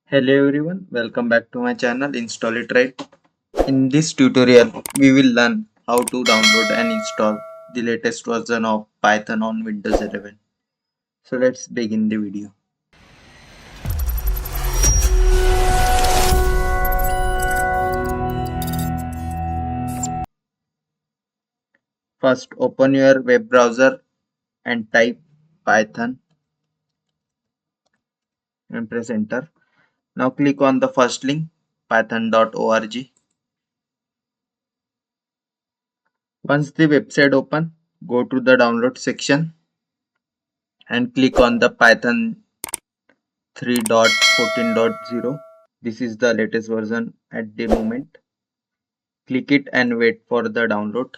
Hello everyone, welcome back to my channel Install It Right. In this tutorial, we will learn how to download and install the latest version of Python on Windows 11. So let's begin the video. First, open your web browser and type Python and press enter. Now click on the first link python.org. Once the website open, go to the download section and click on the Python 3.14.0. This is the latest version at the moment. Click it and wait for the download.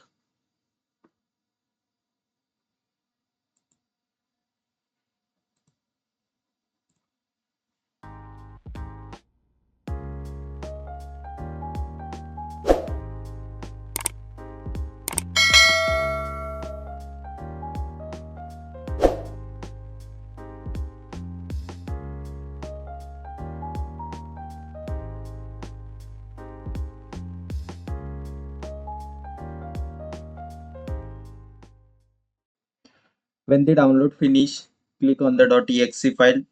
When the download finish, click on the .exe file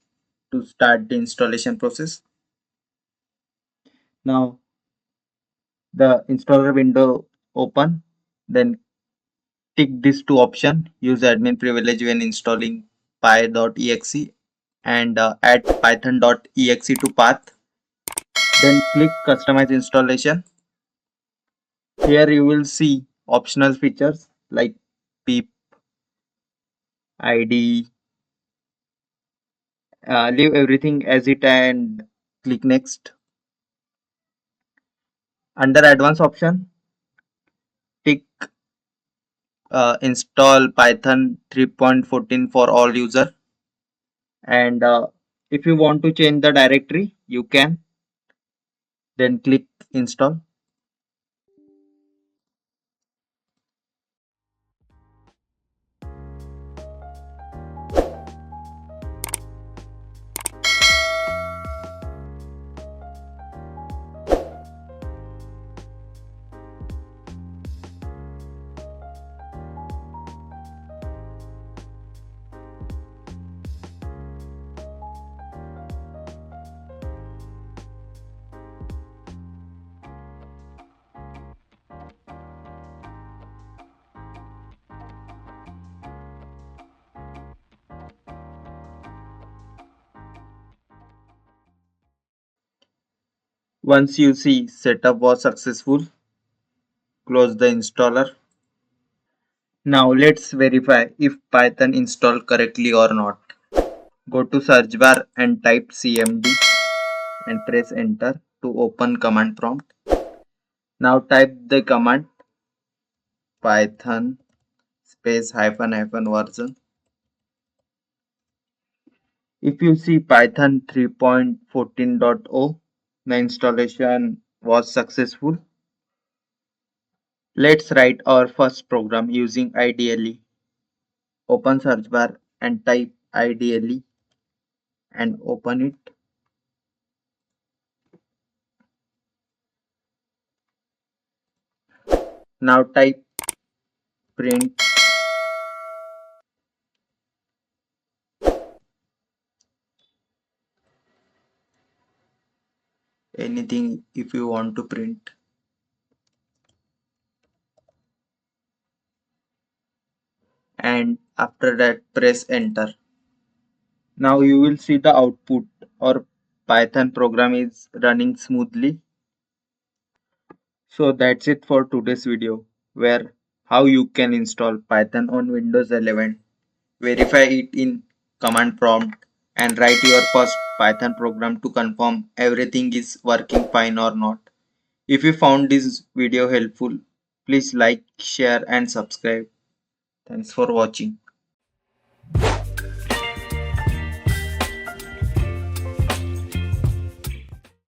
to start the installation process. Now the installer window open, then tick these two options: use admin privilege when installing py.exe and add python.exe to path. Then click customize installation. Here you will see optional features like pip, id. Leave everything as it and click next. Under advanced option, tick install Python 3.14 for all user, and if you want to change the directory you can, then click install. Once you see setup was successful, close the installer. Now let's verify if Python installed correctly or not. Go to search bar and type cmd and press enter to open command prompt. Now type the command python space hyphen hyphen version. If you see Python 3.14.0, the installation was successful. Let's write our first program using IDLE. Open search bar and type IDLE and open it. Now type print anything if you want to print. And after that press enter. Now you will see the output. Our Python program is running smoothly. So that's it for today's video, where how you can install Python on Windows 11, verify it in command prompt, and write your first Python program to confirm everything is working fine or not. If you found this video helpful, please like, share and subscribe. Thanks for watching.